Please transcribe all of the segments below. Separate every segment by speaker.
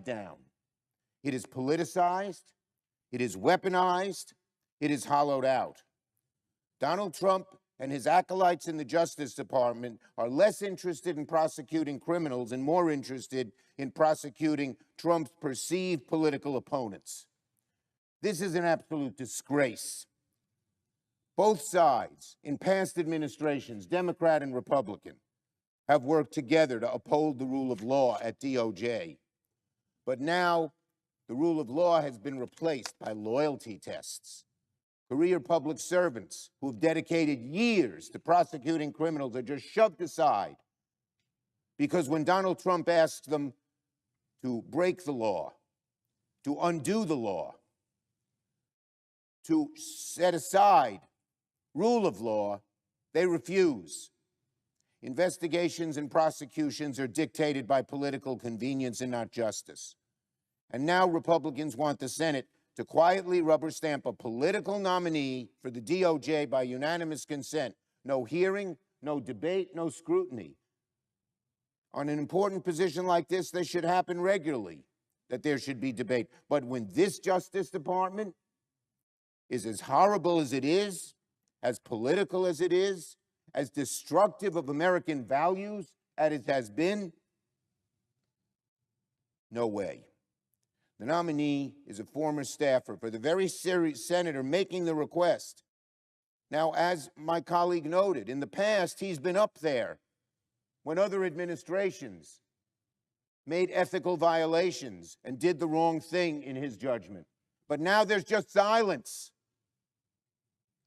Speaker 1: upside down. It is politicized, it is weaponized, it is hollowed out. Donald Trump and his acolytes in the Justice Department are less interested in prosecuting criminals and more interested in prosecuting Trump's perceived political opponents. This is an absolute disgrace. Both sides, in past administrations, Democrat and Republican, have worked together to uphold the rule of law at DOJ. But now, the rule of law has been replaced by loyalty tests. Career public servants who have dedicated years to prosecuting criminals are just shoved aside because when Donald Trump asks them to break the law, to undo the law, to set aside rule of law, they refuse. Investigations and prosecutions are dictated by political convenience and not justice. And now Republicans want the Senate to quietly rubber stamp a political nominee for the DOJ by unanimous consent. No hearing, no debate, no scrutiny. On an important position like this, this should happen regularly, that there should be debate. But when this Justice Department is as horrible as it is, as political as it is, as destructive of American values as it has been, no way. The nominee is a former staffer for the very senator making the request. Now, as my colleague noted, in the past, he's been up there when other administrations made ethical violations and did the wrong thing in his judgment. But now there's just silence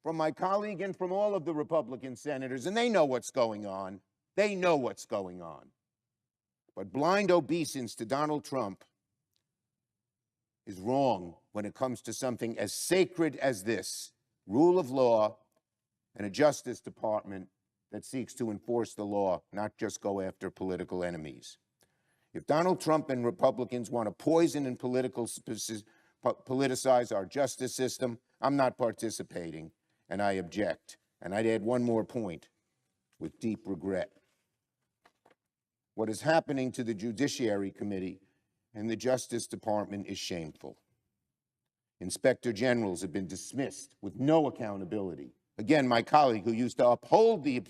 Speaker 1: from my colleague and from all of the Republican senators, and they know what's going on. They know what's going on. But blind obeisance to Donald Trump is wrong when it comes to something as sacred as this, rule of law and a Justice Department that seeks to enforce the law, not just go after political enemies. If Donald Trump and Republicans want to poison and politicize our justice system, I'm not participating, and I object. And I'd add one more point with deep regret. What is happening to the Judiciary Committee and the Justice Department is shameful. Inspector generals have been dismissed with no accountability. Again, my colleague who used to uphold the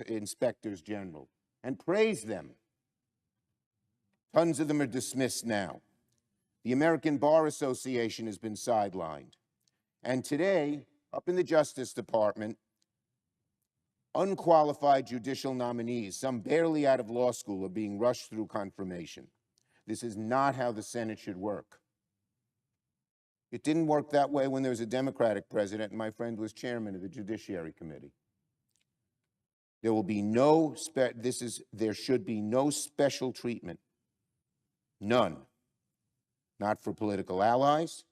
Speaker 1: inspectors general and praise them. Tons of them are dismissed now. The American Bar Association has been sidelined. And today, up in the Justice Department, unqualified judicial nominees, some barely out of law school, are being rushed through confirmation. This is not how the Senate should work. It didn't work that way when there was a Democratic president and my friend was chairman of the Judiciary Committee. There will be no, there should be no special treatment. None. Not for political allies,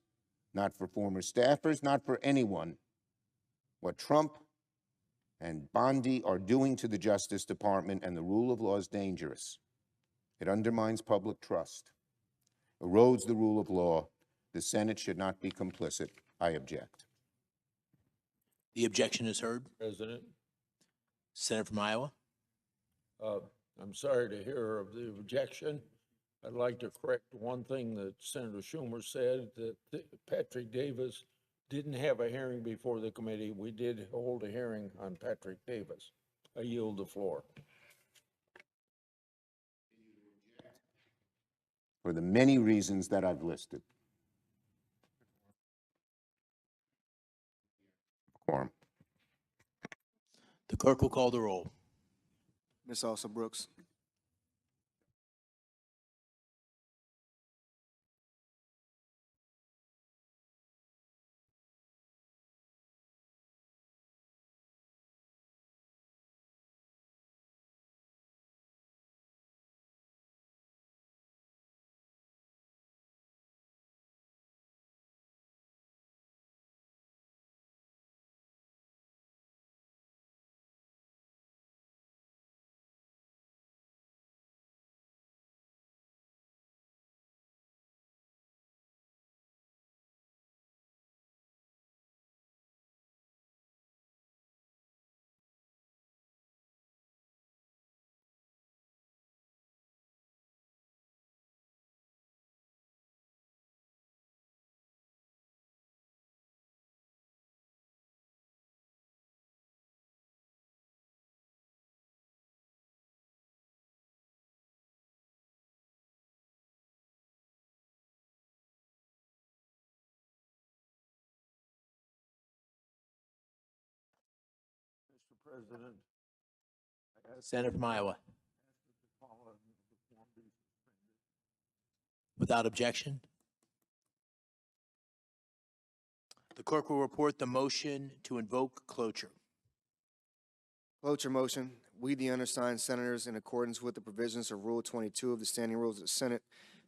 Speaker 1: not for former staffers, not for anyone. What Trump and Bondi are doing to the Justice Department and the rule of law is dangerous. It undermines public trust, erodes the rule of law. The Senate should not be complicit. I object.
Speaker 2: The objection is heard.
Speaker 3: President,
Speaker 2: Senator from Iowa.
Speaker 3: I'm sorry to hear of the objection. I'd like to correct one thing that Senator Schumer said, that Patrick Davis didn't have a hearing before the committee. We did hold a hearing on Patrick Davis. I yield the floor.
Speaker 1: For the many reasons that I've listed. Quorum.
Speaker 2: The clerk will call the roll.
Speaker 4: Ms. Elsa Brooks.
Speaker 3: President, I ask
Speaker 2: Senator from Iowa.
Speaker 3: the following the form be suspended.
Speaker 2: Without objection. The clerk will report the motion to invoke cloture.
Speaker 4: Cloture motion. We, the undersigned senators, in accordance with the provisions of Rule 22 of the Standing Rules of the Senate,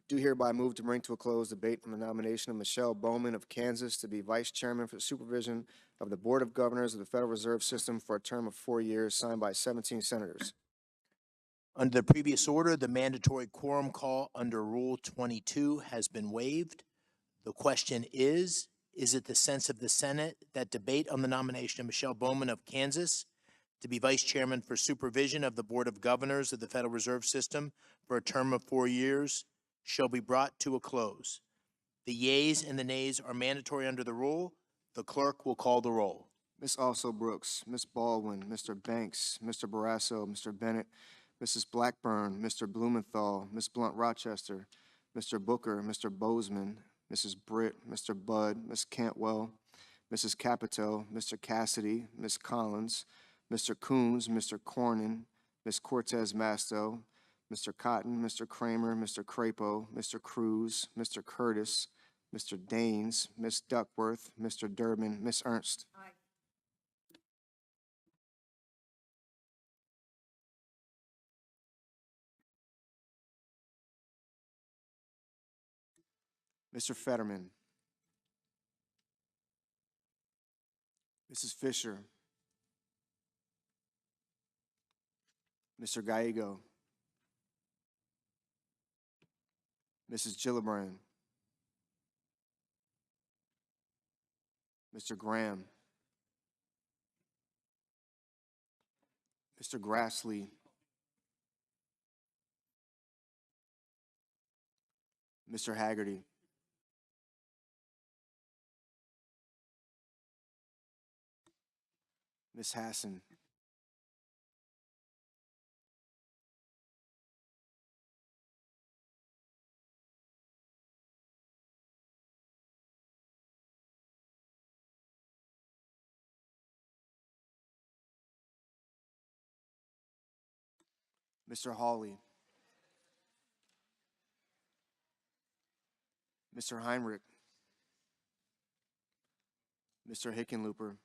Speaker 4: do hereby move to bring to a close debate on the nomination of Michelle Bowman of Kansas to be Vice Chairman for supervision of the Board of Governors of the Federal Reserve System for a term of 4 years, signed by 17 senators.
Speaker 2: Under the previous order, the mandatory quorum call under Rule 22 has been waived. The question is it the sense of the Senate that debate on the nomination of Michelle Bowman of Kansas to be Vice Chairman for supervision of the Board of Governors of the Federal Reserve System for a term of 4 years shall be brought to a close? The yeas and the nays are mandatory under the rule. The clerk will call the roll.
Speaker 4: Ms. Also Brooks, Ms. Baldwin, Mr. Banks, Mr. Barrasso, Mr. Bennett, Mrs. Blackburn, Mr. Blumenthal, Ms. Blunt Rochester, Mr. Booker, Mr. Bozeman, Mrs. Britt, Mr. Budd, Ms. Cantwell, Mrs. Capito, Mr. Cassidy, Ms. Collins, Mr. Coons, Mr. Cornyn, Ms. Cortez Masto, Mr. Cotton, Mr. Kramer, Mr. Crapo, Mr. Cruz, Mr. Curtis, Mr. Daines, Ms. Duckworth, Mr. Durbin, Ms. Ernst. Mr. Fetterman, Mrs. Fisher, Mr. Gallego, Mrs. Gillibrand, Mr. Graham, Mr. Grassley, Mr. Haggerty, Ms. Hassan, Mr. Hawley, Mr. Heinrich, Mr. Hickenlooper,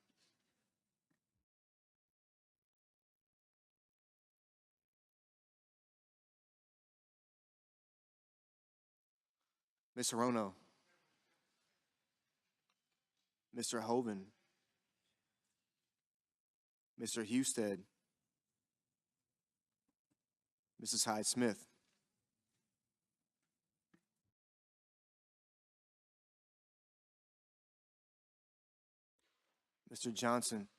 Speaker 4: Ms. Hirono, Mr. Hoven, Mr. Husted, Mrs. Hyde-Smith, Mr. Johnson,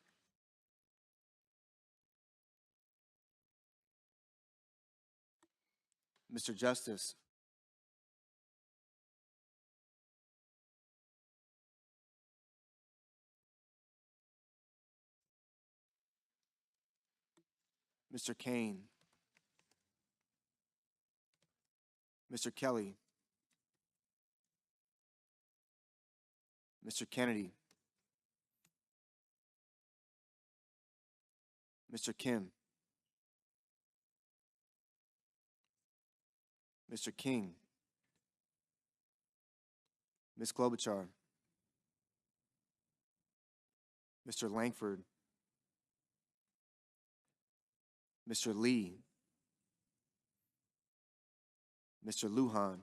Speaker 4: Mr. Justice, Mr. Kane, Mr. Kelly, Mr. Kennedy, Mr. Kim, Mr. King, Ms. Klobuchar, Mr. Langford, Mr. Lee, Mr. Lujan,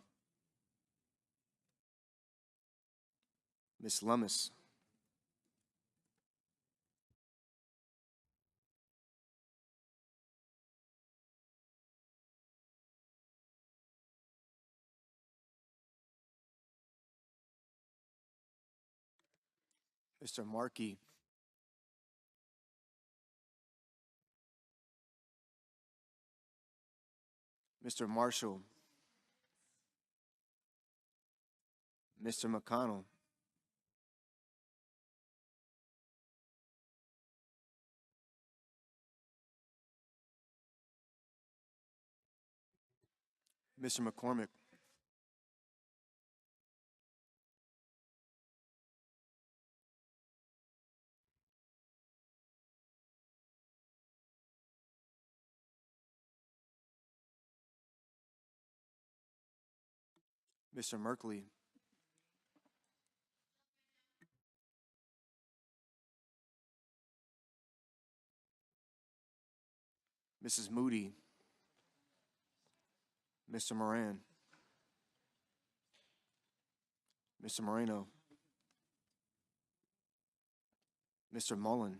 Speaker 4: Ms. Lummis, Mr. Markey, Mr. Marshall, Mr. McConnell, Mr. McCormick, Mr. Merkley, Mrs. Moody, Mr. Moran, Mr. Moreno, Mr. Mullen,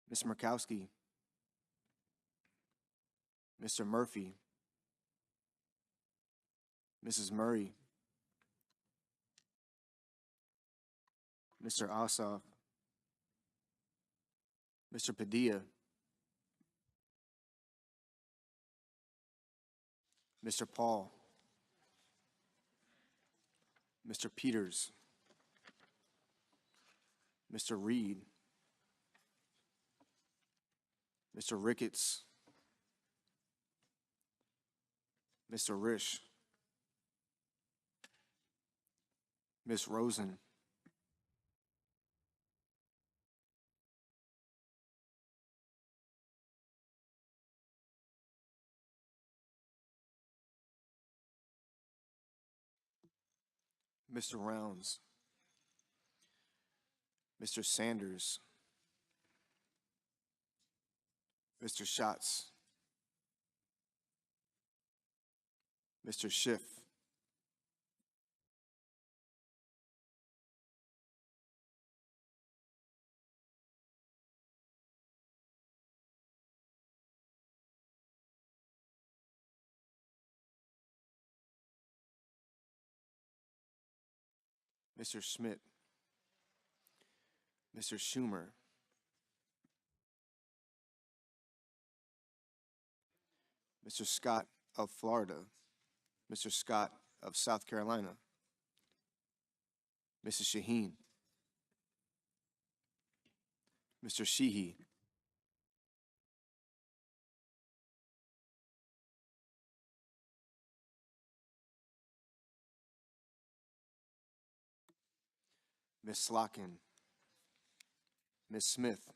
Speaker 4: Ms. Murkowski, Mr. Murphy, Mrs. Murray, Mr. Ossoff, Mr. Padilla, Mr. Paul, Mr. Peters, Mr. Reed, Mr. Ricketts, Mr. Risch, Ms. Rosen, Mr. Rounds, Mr. Sanders, Mr. Schatz, Mr. Schiff, Mr. Schmidt, Mr. Schumer, Mr. Scott of Florida, Mr. Scott of South Carolina, Mrs. Shaheen, Mr. Sheehy, Ms. Slotkin, Ms. Smith,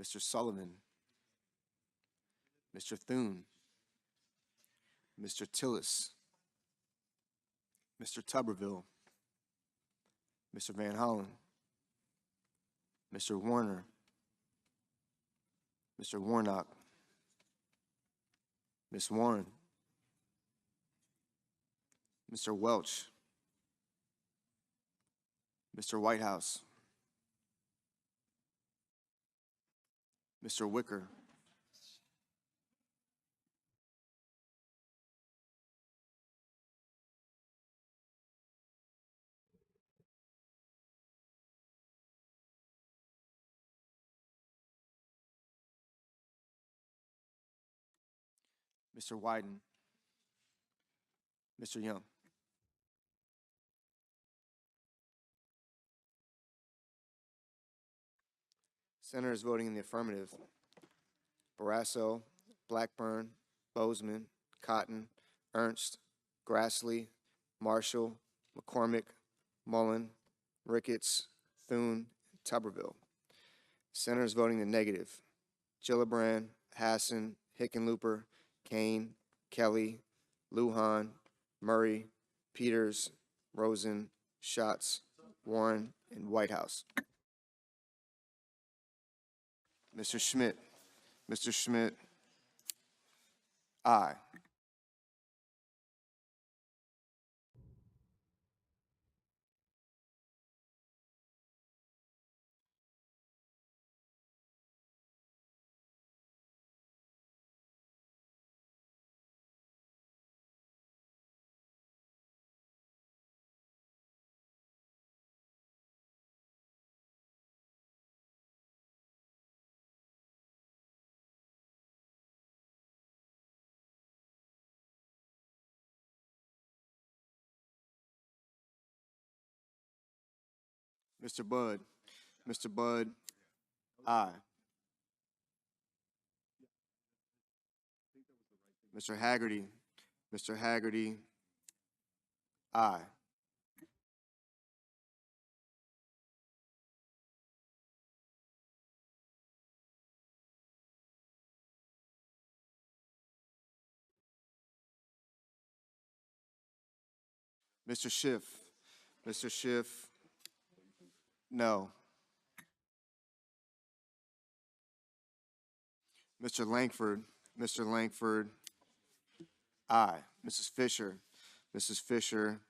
Speaker 4: Mr. Sullivan, Mr. Thune, Mr. Tillis, Mr. Tuberville, Mr. Van Hollen, Mr. Warner, Mr. Warnock, Ms. Warren, Mr. Welch, Mr. Whitehouse, Mr. Wicker, Mr. Wyden, Mr. Young. Senators voting in the affirmative: Barrasso, Blackburn, Bozeman, Cotton, Ernst, Grassley, Marshall, McCormick, Mullen, Ricketts, Thune, and Tuberville. Senators voting in the negative: Gillibrand, Hassan, Hickenlooper, Kane, Kelly, Lujan, Murray, Peters, Rosen, Schatz, Warren, and Whitehouse. Mr. Schmidt. Mr. Schmidt, aye. Mr. Budd. Mr. Budd, aye. Mr. Haggerty. Mr. Haggerty, aye. Mr. Schiff. Mr. Schiff, no. Mr. Langford. Mr. Langford, aye. Mrs. Fisher. Mrs. Fisher,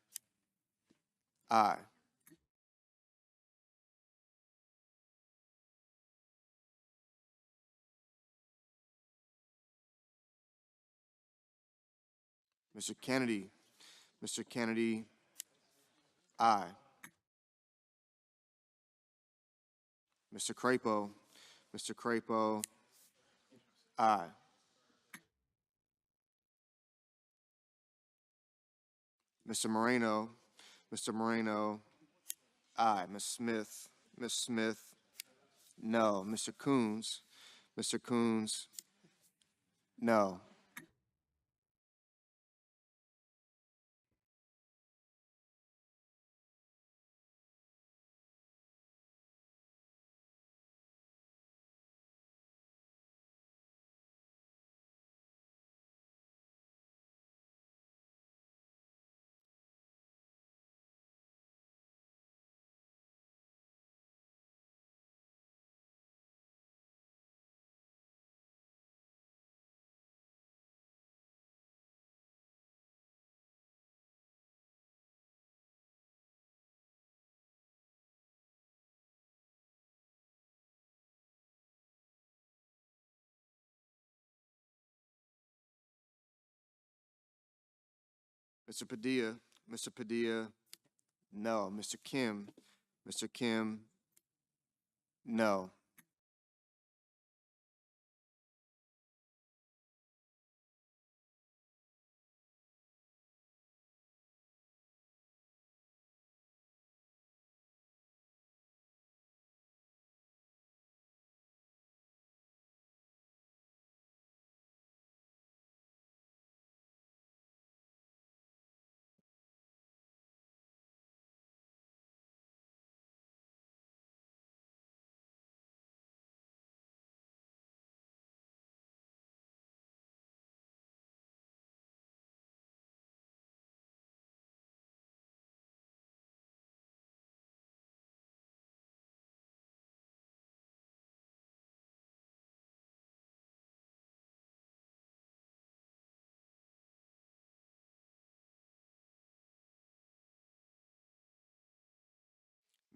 Speaker 4: aye. Mr. Kennedy. Mr. Kennedy, aye. Mr. Crapo. Mr. Crapo, aye. Mr. Moreno. Mr. Moreno, aye. Ms. Smith. Ms. Smith, no. Mr. Coons. Mr. Coons, no. Mr. Padilla. Mr. Padilla, no. Mr. Kim. Mr. Kim, no.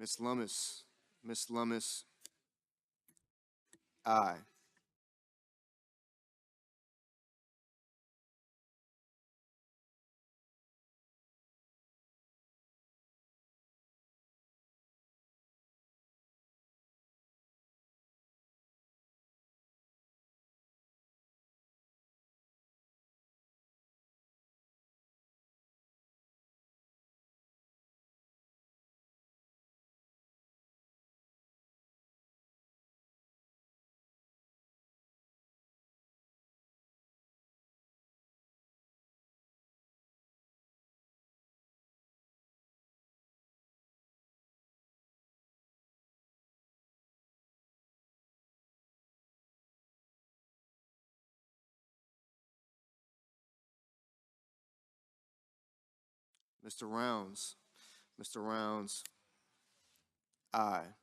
Speaker 4: Ms. Lummis. Ms. Lummis, aye. Mr. Rounds. Mr. Rounds, aye.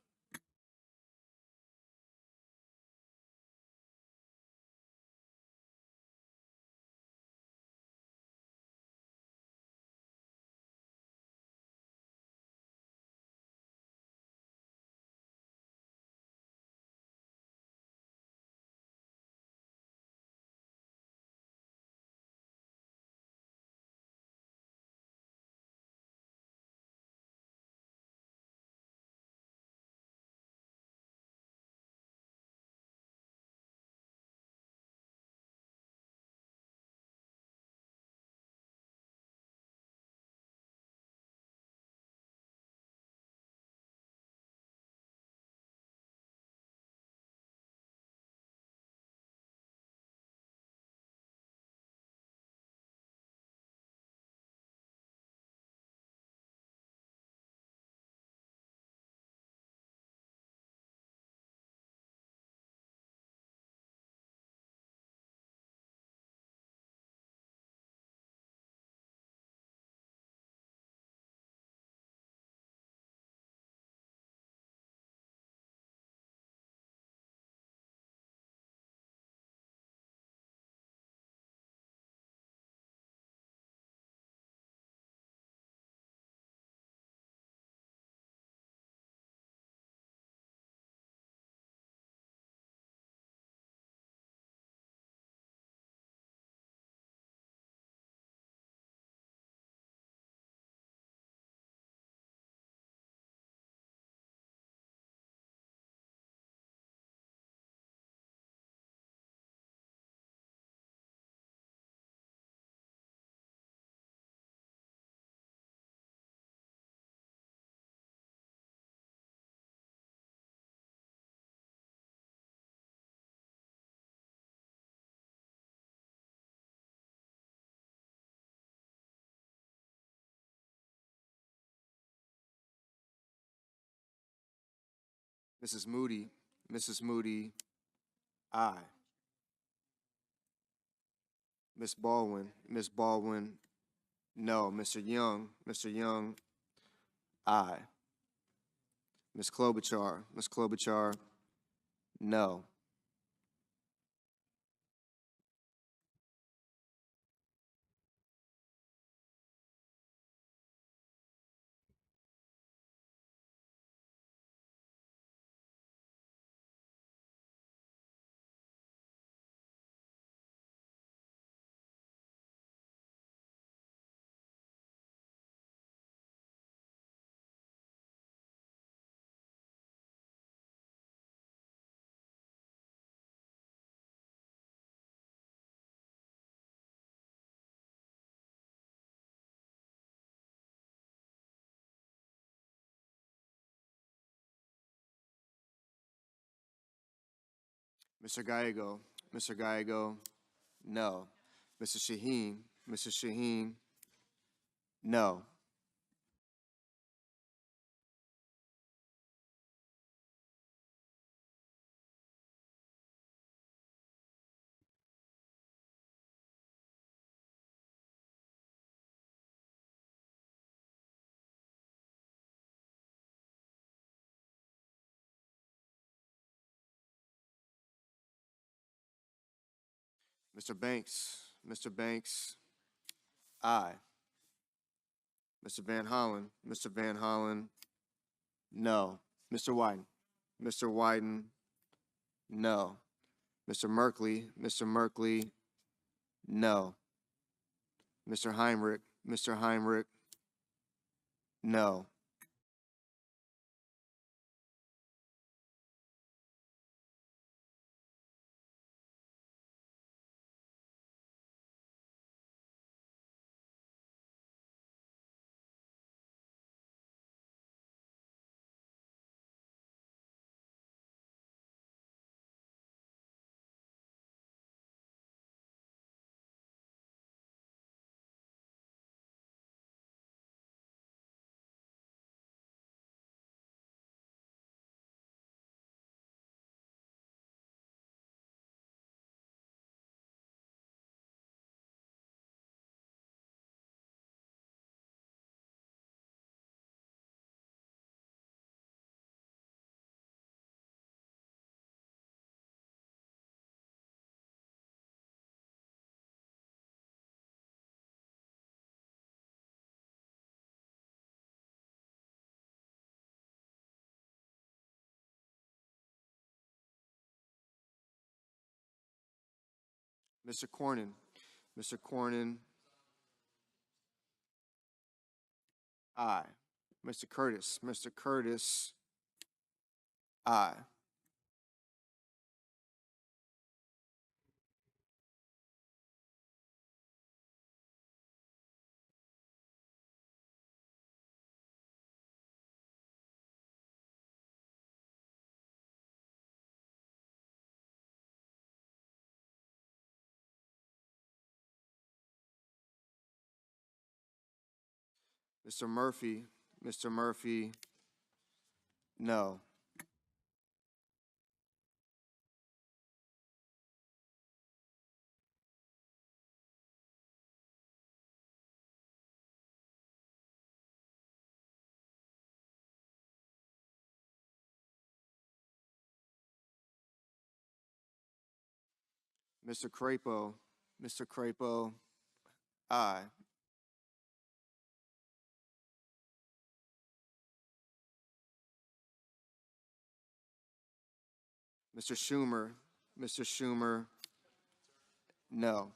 Speaker 4: Mrs. Moody, Mrs. Moody, aye. Ms. Baldwin, Ms. Baldwin, no. Mr. Young, aye. Ms. Klobuchar, no. Mr. Gallego, no. Mrs. Shaheen, no. Mr. Banks, aye. Mr. Van Hollen, no. Mr. Wyden, no. Mr. Merkley, no. Mr. Heinrich, no. Mr. Cornyn, Mr. Cornyn, aye. Mr. Curtis, aye. Mr. Murphy, no. Mr. Crapo, aye. Mr. Schumer, no.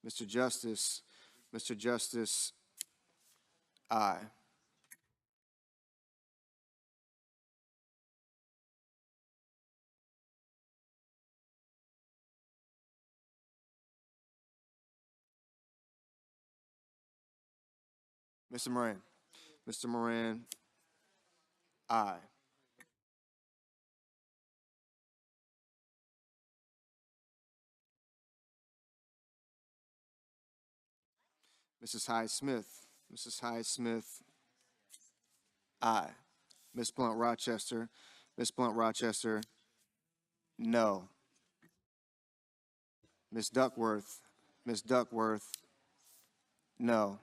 Speaker 4: Mr. Justice, Mr. Justice, aye. Mr. Moran, Mr. Moran, aye. Mrs. Hyde Smith, aye. Ms. Blunt Rochester, Ms. Blunt Rochester, no. Ms. Duckworth, Ms. Duckworth, no.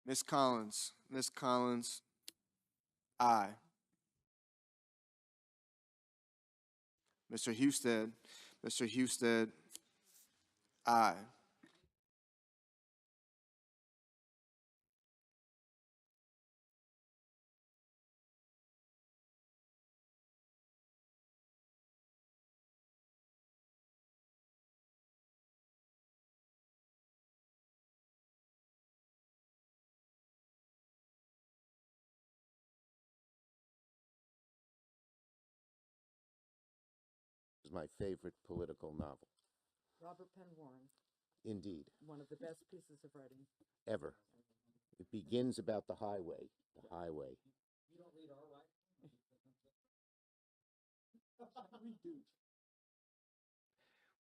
Speaker 4: Ms. Collins, Ms. Collins, aye. Mr. Husted, Mr. Husted, aye.
Speaker 1: Is my favorite political novel.
Speaker 5: Robert Penn Warren,
Speaker 1: Indeed,
Speaker 5: one of the best pieces of writing.
Speaker 1: ever. It begins about the highway. The highway.
Speaker 5: You don't read our right? We do.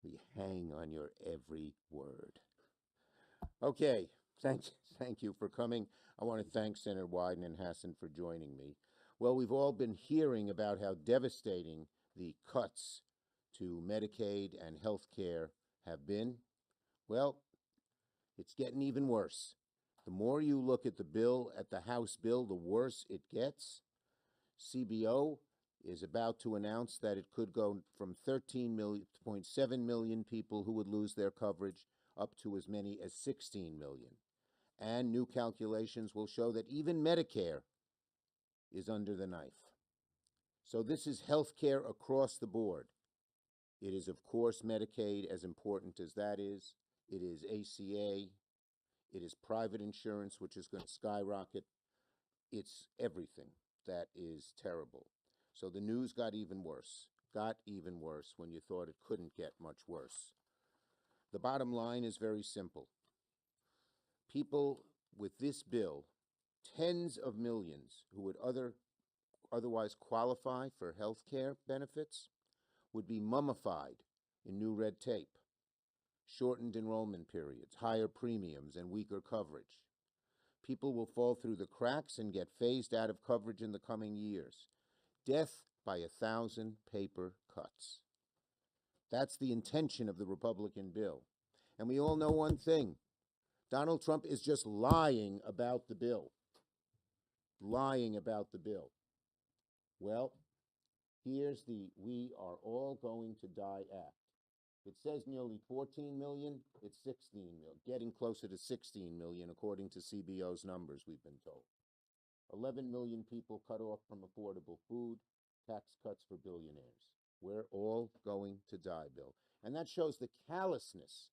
Speaker 1: We hang on your every word. Okay, thank you for coming. I want to thank Senator Wyden and Hassan for joining me. Well, we've all been hearing about how devastating the cuts to Medicaid and health care have been. Well, it's getting even worse. The more you look at the bill, at the House bill, the worse it gets. CBO is about to announce that it could go from 13.7 million people who would lose their coverage up to as many as 16 million. And new calculations will show that even Medicare is under the knife. So this is health care across the board. It is, of course, Medicaid, as important as that is. It is ACA. It is private insurance, which is going to skyrocket. It's everything that is terrible. So the news got even worse when you thought it couldn't get much worse. The bottom line is very simple. People with this bill, tens of millions who would otherwise qualify for health care benefits, would be mummified in new red tape, shortened enrollment periods, higher premiums, and weaker coverage. People will fall through the cracks and get phased out of coverage in the coming years. Death by 1,000 paper cuts. That's the intention of the Republican bill. And we all know one thing. Donald Trump is just lying about the bill. Lying about the bill. Well, here's the We Are All Going to Die Act. It says nearly 14 million. It's 16 million, getting closer to 16 million according to CBO's numbers, we've been told. 11 million people cut off from affordable food, tax cuts for billionaires. We're all going to die, Bill. And that shows the callousness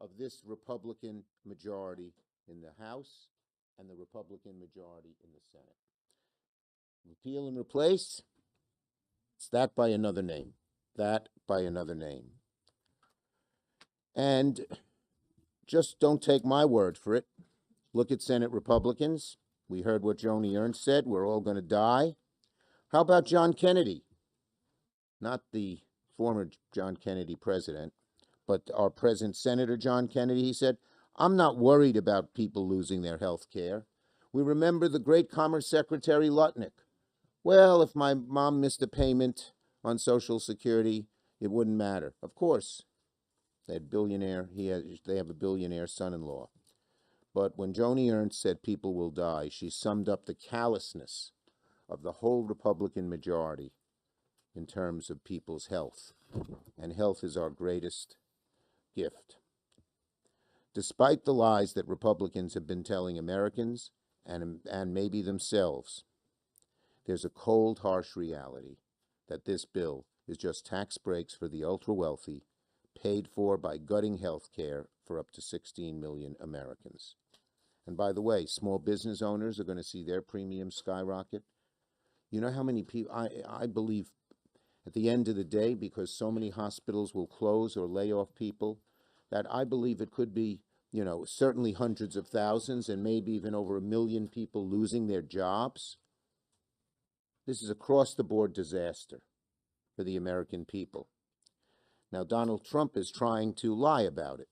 Speaker 1: of this Republican majority in the House and the Republican majority in the Senate. Repeal and replace, it's that by another name. That by another name. And just don't take my word for it. Look at Senate Republicans. We heard what Joni Ernst said. We're all going to die. How about John Kennedy? Not the former John Kennedy president, but our present Senator John Kennedy. He said, I'm not worried about people losing their health care. We remember the great Commerce Secretary Lutnick. Well, if my mom missed a payment on Social Security, it wouldn't matter. Of course, they have a billionaire son-in-law. But when Joni Ernst said people will die, she summed up the callousness of the whole Republican majority in terms of people's health. And health is our greatest gift. Despite the lies that Republicans have been telling Americans and maybe themselves, there's a cold, harsh reality that this bill is just tax breaks for the ultra-wealthy, paid for by gutting health care for up to 16 million Americans. And by the way, small business owners are going to see their premiums skyrocket. You know how many people, I believe at the end of the day, because so many hospitals will close or lay off people, that I believe it could be, certainly hundreds of thousands and maybe even over 1 million people losing their jobs. This is across-the-board disaster for the American people. Now, Donald Trump is trying to lie about it.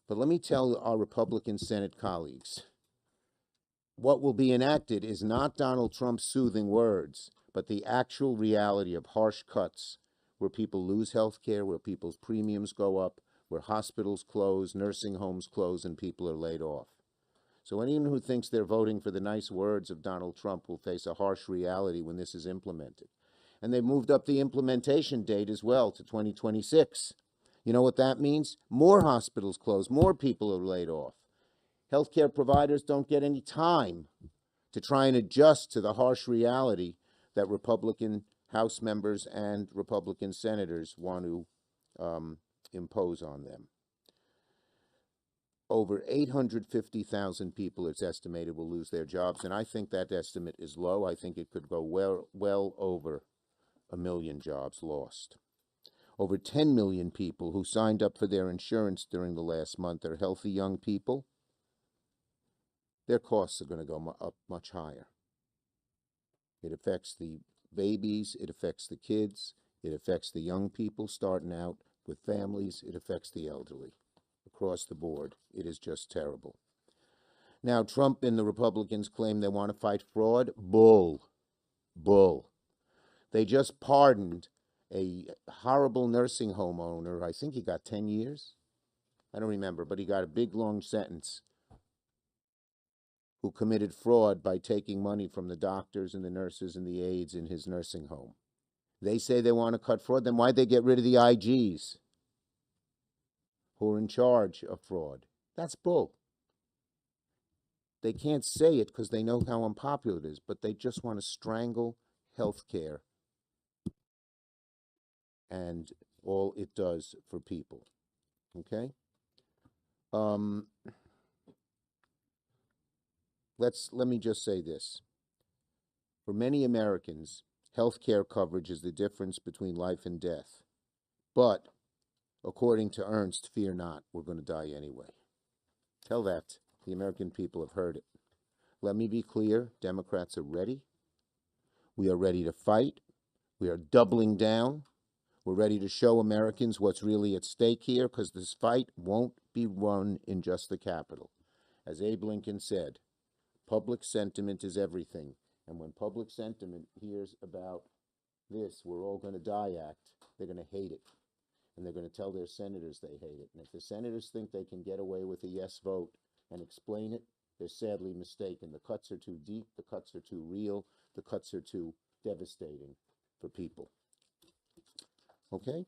Speaker 1: But let me tell our Republican Senate colleagues, what will be enacted is not Donald Trump's soothing words, but the actual reality of harsh cuts where people lose health care, where people's premiums go up, where hospitals close, nursing homes close, and people are laid off. So anyone who thinks they're voting for the nice words of Donald Trump will face a harsh reality when this is implemented. And they've moved up the implementation date as well to 2026. You know what that means? More hospitals close, more people are laid off. Healthcare providers don't get any time to try and adjust to the harsh reality that Republican House members and Republican senators want to impose on them. Over 850,000 people, it's estimated, will lose their jobs, and I think that estimate is low. I think it could go well over 1 million jobs lost. Over 10 million people who signed up for their insurance during the last month are healthy young people. Their costs are going to go up much higher. It affects the babies, it affects the kids, it affects the young people starting out with families, it affects the elderly. Across the board, it is just terrible. Now, Trump and the Republicans claim they want to fight fraud. Bull. They just pardoned a horrible nursing home owner. I think he got 10 years. I don't remember, but he got a big, long sentence, who committed fraud by taking money from the doctors and the nurses and the aides in his nursing home. They say they want to cut fraud. Then why'd they get rid of the IGs who are in charge of fraud? That's bull. They can't say it because they know how unpopular it is, but they just want to strangle health care and all it does for people. Okay? Let me just say this. For many Americans, health care coverage is the difference between life and death. But, according to Ernst, fear not, we're going to die anyway. Tell that. The American people have heard it. Let me be clear, Democrats are ready. We are ready to fight. We are doubling down. We're ready to show Americans what's really at stake here, because this fight won't be won in just the Capitol. As Abe Lincoln said, public sentiment is everything. And when public sentiment hears about this "we're all going to die" act, they're going to hate it. And they're going to tell their senators they hate it. And if the senators think they can get away with a yes vote and explain it, they're sadly mistaken. The cuts are too deep, the cuts are too real, the cuts are too devastating for people. Okay?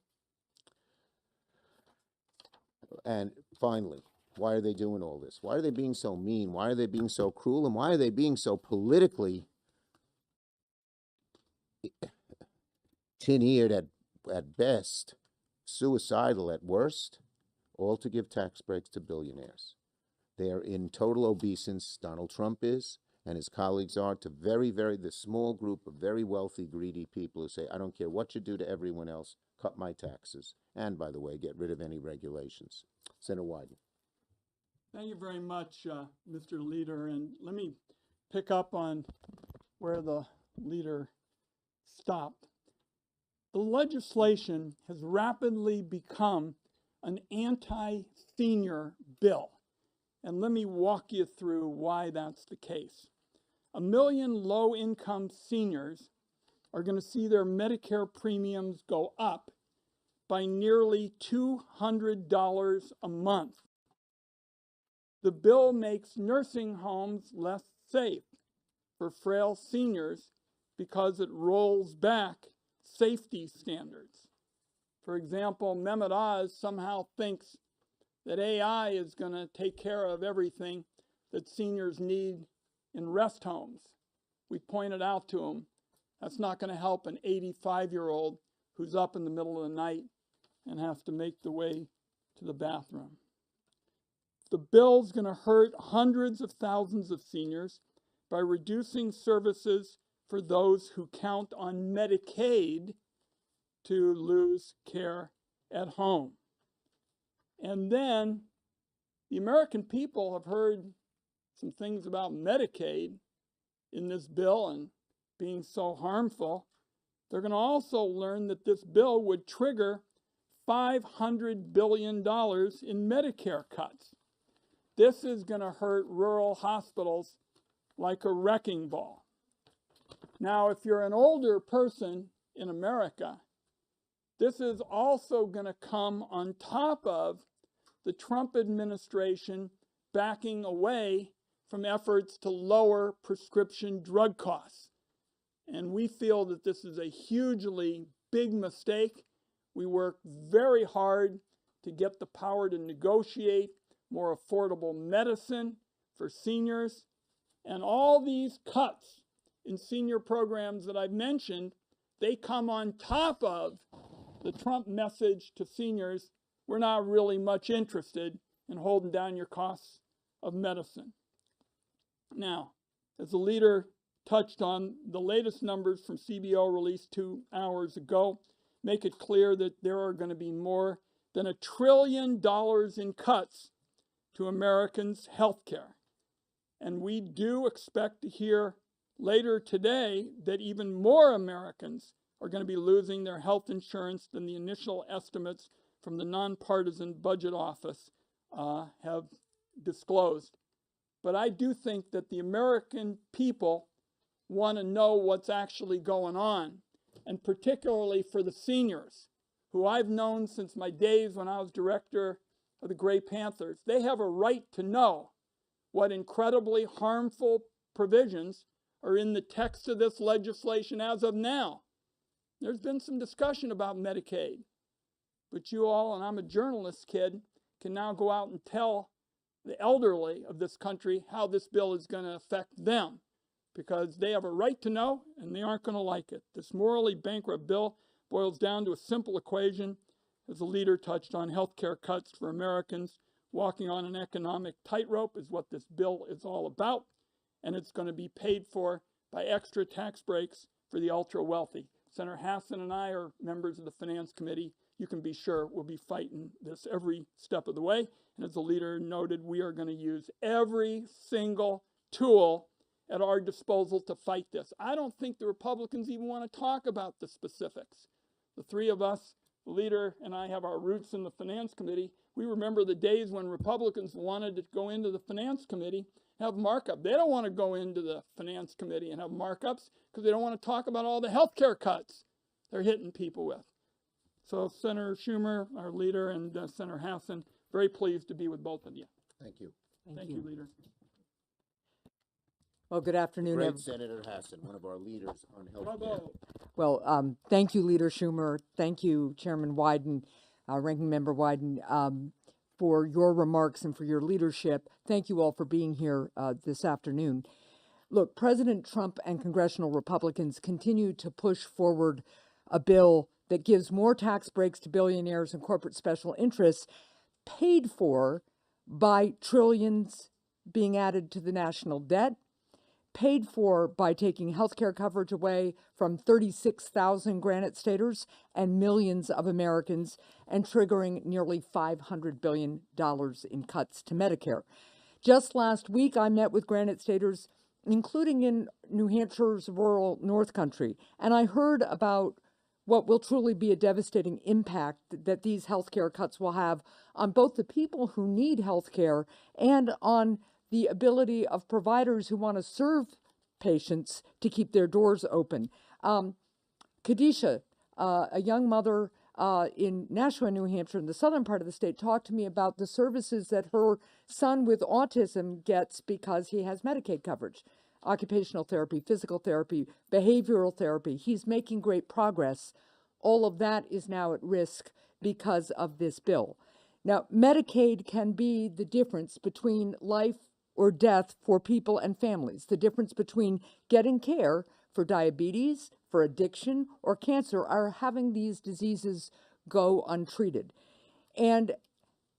Speaker 1: And finally, why are they doing all this? Why are they being so mean? Why are they being so cruel? And why are they being so politically tin-eared at best, suicidal at worst, all to give tax breaks to billionaires? They are in total obeisance, Donald Trump is, and his colleagues are, to the small group of very wealthy, greedy people who say, I don't care what you do to everyone else, cut my taxes. And, by the way, get rid of any regulations. Senator Wyden.
Speaker 6: Thank you very much, Mr. Leader. And let me pick up on where the leader stopped. The legislation has rapidly become an anti-senior bill. And let me walk you through why that's the case. 1 million low-income seniors are going to see their Medicare premiums go up by nearly $200 a month. The bill makes nursing homes less safe for frail seniors because it rolls back safety standards. For example, Mehmet Oz somehow thinks that AI is going to take care of everything that seniors need in rest homes. We pointed out to him that's not going to help an 85-year-old who's up in the middle of the night and has to make the way to the bathroom. The bill's going to hurt hundreds of thousands of seniors by reducing services for those who count on Medicaid to lose care at home. And then the American people have heard some things about Medicaid in this bill and being so harmful. They're going to also learn that this bill would trigger $500 billion in Medicare cuts. This is going to hurt rural hospitals like a wrecking ball. Now, if you're an older person in America, this is also going to come on top of the Trump administration backing away from efforts to lower prescription drug costs. And we feel that this is a hugely big mistake. We work very hard to get the power to negotiate more affordable medicine for seniors. And all these cuts in senior programs that I've mentioned, they come on top of the Trump message to seniors, we're not really much interested in holding down your costs of medicine. Now, as the leader touched on, the latest numbers from CBO released 2 hours ago make it clear that there are going to be more than $1 trillion in cuts to Americans' health care. And we do expect to hear later today that even more Americans are going to be losing their health insurance than the initial estimates from the Nonpartisan Budget Office have disclosed. But I do think that the American people want to know what's actually going on, and particularly for the seniors, who I've known since my days when I was director of the Gray Panthers. They have a right to know what incredibly harmful provisions are in the text of this legislation as of now. There's been some discussion about Medicaid, but you all, and I'm a journalist kid, can now go out and tell the elderly of this country how this bill is going to affect them, because they have a right to know and they aren't going to like it. This morally bankrupt bill boils down to a simple equation, as the leader touched on. Health care cuts for Americans walking on an economic tightrope is what this bill is all about, and it's going to be paid for by extra tax breaks for the ultra-wealthy. Senator Hassan and I are members of the Finance Committee. You can be sure we'll be fighting this every step of the way. And as the leader noted, we are going to use every single tool at our disposal to fight this. I don't think the Republicans even want to talk about the specifics. The three of us, the leader and I, have our roots in the Finance Committee. We remember the days when Republicans wanted to go into the Finance Committee, have markup. They don't want to go into the Finance Committee and have markups because they don't want to talk about all the health care cuts they're hitting people with. So Senator Schumer, our leader, and Senator Hassan, very pleased to be with both of you.
Speaker 1: Thank you.
Speaker 6: Thank you, leader.
Speaker 7: Well, good afternoon.
Speaker 1: Great Senator Hassan, one of our leaders on health care.
Speaker 6: Bravo.
Speaker 7: Well, thank you, Leader Schumer. Thank you, Chairman Wyden, Ranking Member Wyden, for your remarks and for your leadership. Thank you all for being here this afternoon. Look, President Trump and congressional Republicans continue to push forward a bill that gives more tax breaks to billionaires and corporate special interests, paid for by trillions being added to the national debt, paid for by taking health care coverage away from 36,000 Granite Staters and millions of Americans, and triggering nearly $500 billion in cuts to Medicare. Just last week, I met with Granite Staters, including in New Hampshire's rural North Country, and I heard about what will truly be a devastating impact that these health care cuts will have on both the people who need health care and on the ability of providers who want to serve patients to keep their doors open. Khadisha, a young mother in Nashua, New Hampshire, in the southern part of the state, talked to me about the services that her son with autism gets because he has Medicaid coverage. Occupational therapy, physical therapy, behavioral therapy. He's making great progress. All of that is now at risk because of this bill. Now, Medicaid can be the difference between life or death for people and families, the difference between getting care for diabetes, for addiction, or cancer, or having these diseases go untreated. And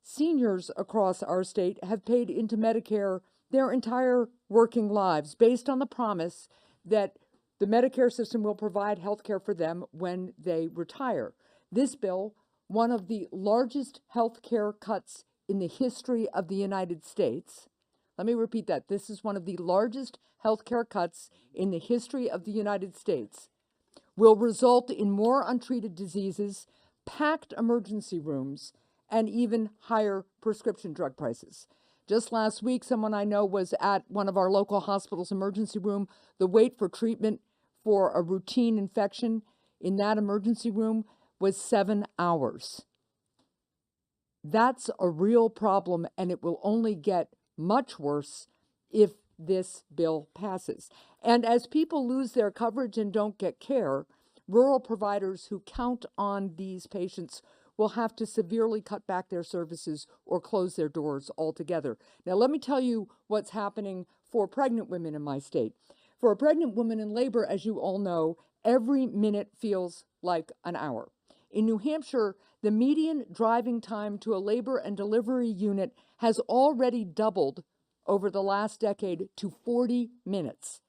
Speaker 7: seniors across our state have paid into Medicare their entire working lives based on the promise that the Medicare system will provide health care for them when they retire. This bill, one of the largest health care cuts in the history of the United States. Let me repeat that. This is one of the largest health care cuts in the history of the United States. Will result in more untreated diseases, packed emergency rooms, and even higher prescription drug prices. Just last week, someone I know was at one of our local hospitals' emergency room. The wait for treatment for a routine infection in that emergency room was 7 hours. That's a real problem, and it will only get much worse if this bill passes. And as people lose their coverage and don't get care, rural providers who count on these patients will have to severely cut back their services or close their doors altogether. Now, let me tell you what's happening for pregnant women in my state. For a pregnant woman in labor, as you all know, every minute feels like an hour. In New Hampshire, the median driving time to a labor and delivery unit has already doubled over the last decade to 40 minutes.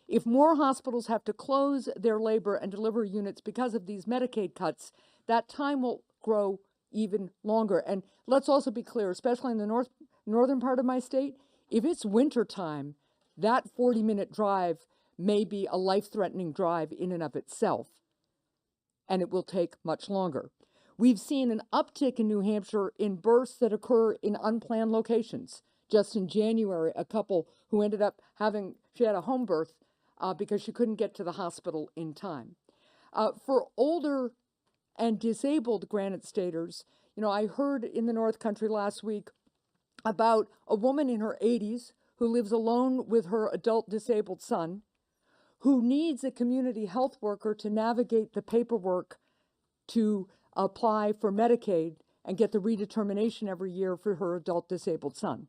Speaker 7: If more hospitals have to close their labor and delivery units because of these Medicaid cuts, that time will grow even longer. And let's also be clear, especially in the northern part of my state, if it's winter time, that 40-minute drive may be a life-threatening drive in and of itself, and it will take much longer. We've seen an uptick in New Hampshire in births that occur in unplanned locations. Just in January, a couple who ended up she had a home birth because she couldn't get to the hospital in time. For older and disabled Granite Staters, I heard in the North Country last week about a woman in her 80s who lives alone with her adult disabled son, who needs a community health worker to navigate the paperwork to apply for Medicaid and get the redetermination every year for her adult disabled son.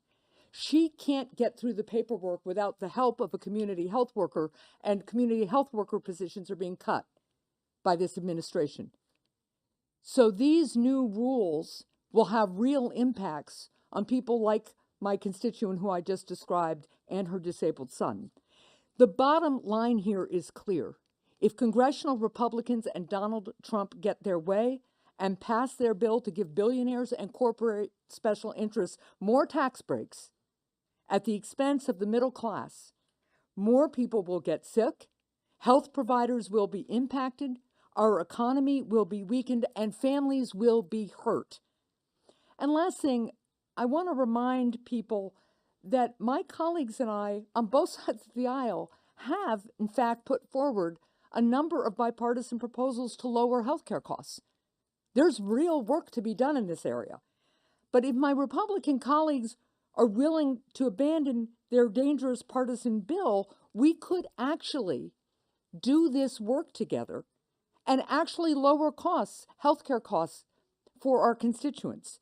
Speaker 7: She can't get through the paperwork without the help of a community health worker, and community health worker positions are being cut by this administration. So these new rules will have real impacts on people like my constituent who I just described and her disabled son. The bottom line here is clear. If congressional Republicans and Donald Trump get their way and pass their bill to give billionaires and corporate special interests more tax breaks at the expense of the middle class, more people will get sick, health providers will be impacted, our economy will be weakened, and families will be hurt. And last thing, I want to remind people that my colleagues and I, on both sides of the aisle, have, in fact, put forward a number of bipartisan proposals to lower healthcare costs. There's real work to be done in this area. But if my Republican colleagues are willing to abandon their dangerous partisan bill, we could actually do this work together and actually lower costs, healthcare costs, for our constituents.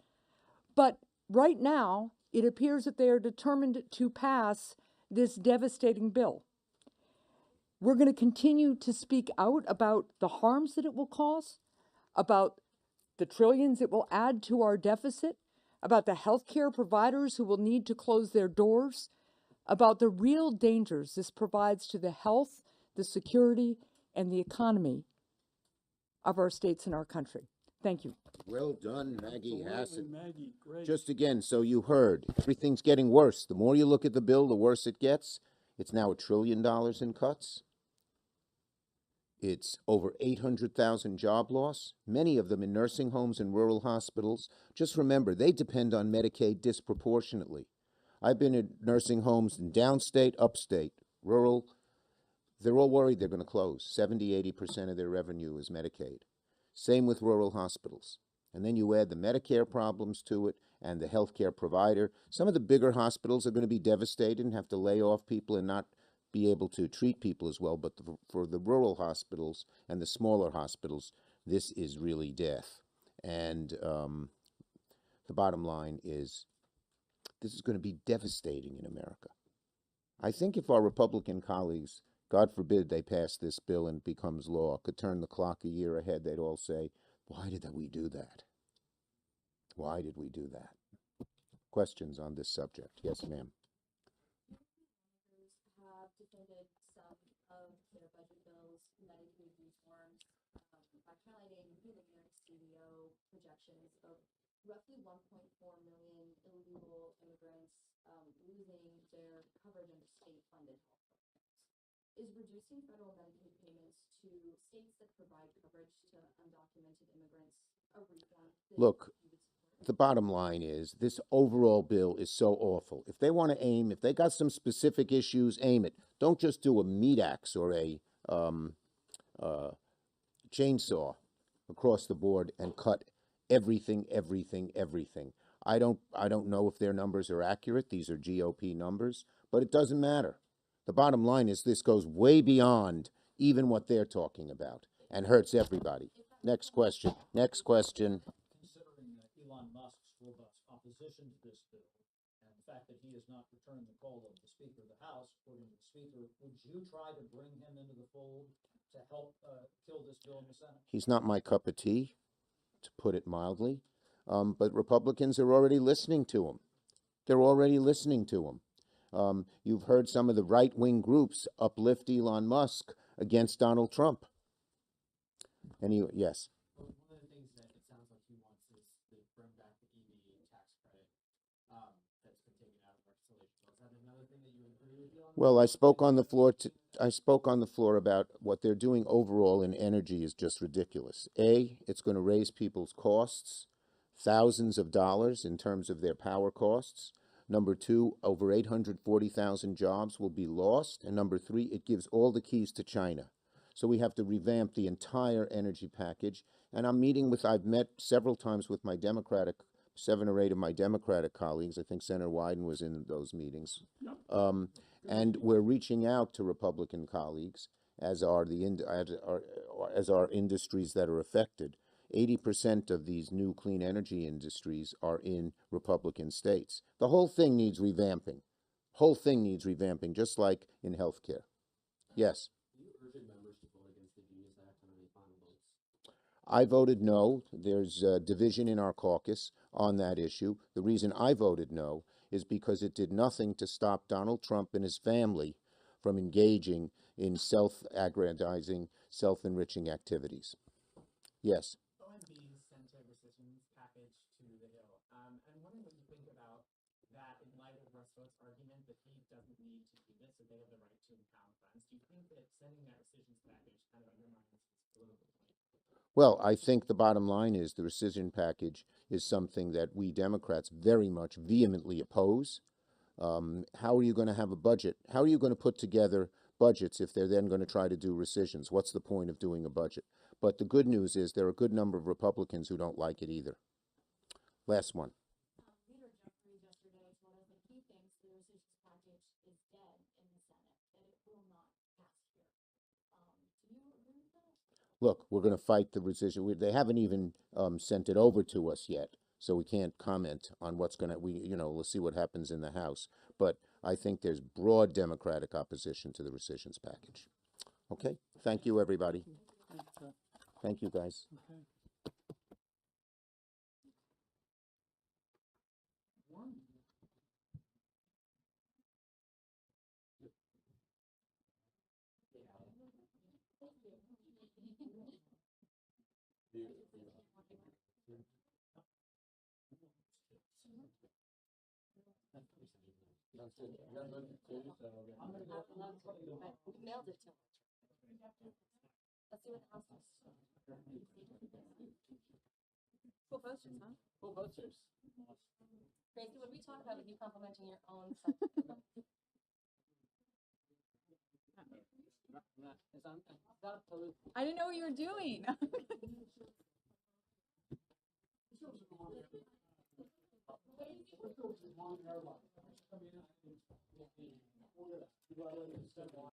Speaker 7: But right now, it appears that they are determined to pass this devastating bill. We're going to continue to speak out about the harms that it will cause, about the trillions it will add to our deficit, about the healthcare providers who will need to close their doors, about the real dangers this provides to the health, the security, and the economy of our states and our country. Thank you.
Speaker 1: Well done, Maggie
Speaker 6: Absolutely,
Speaker 1: Hassett.
Speaker 6: Maggie, great.
Speaker 1: Just again, so you heard, everything's getting worse. The more you look at the bill, the worse it gets. It's now $1 trillion in cuts. It's over 800,000 job loss, many of them in nursing homes and rural hospitals. Just remember, they depend on Medicaid disproportionately. I've been in nursing homes in downstate, upstate, rural. They're all worried they're going to close. 70, 80% of their revenue is Medicaid. Same with rural hospitals. And then you add the Medicare problems to it and the healthcare provider. Some of the bigger hospitals are going to be devastated and have to lay off people and not be able to treat people as well. But for the rural hospitals and the smaller hospitals, this is really death. And the bottom line is this is going to be devastating in America. I think if our Republican colleagues, God forbid they pass this bill and it becomes law, could turn the clock a year ahead, they'd all say, why did we do that? Why did we do that? Questions on this subject? Yes, ma'am.
Speaker 8: Have defended some of their budget bills, Medicaid reforms, by highlighting preliminary CBO projections of roughly 1.4 million illegal immigrants losing their coverage under state-funded health programs. Is reducing federal Medicaid payments to states that provide coverage to undocumented immigrants a reform that
Speaker 1: Look,
Speaker 8: you would support?
Speaker 1: the bottom line is this overall bill is so awful. If they want to aim, if they got some specific issues, aim it. Don't just do a meat axe or a chainsaw across the board and cut everything. I don't know if their numbers are accurate. These are GOP numbers, but it doesn't matter. The bottom line is this goes way beyond even what they're talking about and hurts everybody. Next question. Next question.
Speaker 9: Considering Elon Musk's robust opposition to this bill and the fact that he has not returned the call of the Speaker of the House, according to the Speaker, would you try to bring him into the fold to help kill this bill in the Senate?
Speaker 1: He's not my cup of tea, to put it mildly, but Republicans are already listening to him. They're already listening to him. You've heard some of the right-wing groups uplift Elon Musk against Donald Trump. Yes.
Speaker 10: Well, one of the things that it sounds like he wants is to bring back the EV tax credit that's been taken out of legislation. So is that another thing that you agree with you on?
Speaker 1: Well, I spoke on the floor about what they're doing overall in energy is just ridiculous. It's going to raise people's costs, thousands of dollars in terms of their power costs. Number two, over 840,000 jobs will be lost. And number three, it gives all the keys to China. So we have to revamp the entire energy package. And I've met several times with my 7 or 8 of my Democratic colleagues. I think Senator Wyden was in those meetings.
Speaker 6: Yep.
Speaker 1: And we're reaching out to Republican colleagues, as are our industries that are affected. 80% of these new clean energy industries are in Republican states. The whole thing needs revamping. Just like in healthcare. Yes.
Speaker 10: Are you urging members to vote against the Genius Act on any final votes?
Speaker 1: I voted no. There's a division in our caucus on that issue. The reason I voted no is because it did nothing to stop Donald Trump and his family from engaging in self-aggrandizing, self-enriching activities. Yes.
Speaker 10: OMB sent a rescission package to the Hill. I'm wondering what you think about that in light of Russ Vought's argument that he doesn't need to do this, that they have the right to impound funds. Do you think that sending that rescission package kind of undermines his political point?
Speaker 1: Well, I think the bottom line is the rescission package is something that we Democrats very much vehemently oppose. How are you going to have a budget? How are you going to put together budgets if they're then going to try to do rescissions? What's the point of doing a budget? But the good news is there are a good number of Republicans who don't like it either. Last one.
Speaker 8: Leader Jeffries yesterday told us that he thinks the rescission package is dead in the Senate, that it will not pass here. Do you agree with that?
Speaker 1: Look, we're going to fight the rescission. They haven't even sent it over to us yet, so we can't comment on what's going to. We'll see what happens in the House. But I think there's broad Democratic opposition to the rescissions package. Okay. Thank you, everybody. Thank you, guys.
Speaker 6: Okay.
Speaker 8: We mailed it to him. Let's see what the house does. Cool posters, huh?
Speaker 10: Cool posters.
Speaker 8: Gracie, what did we talk about with you complimenting your own subject? I didn't know what you were doing.
Speaker 6: on air live. I mean, I-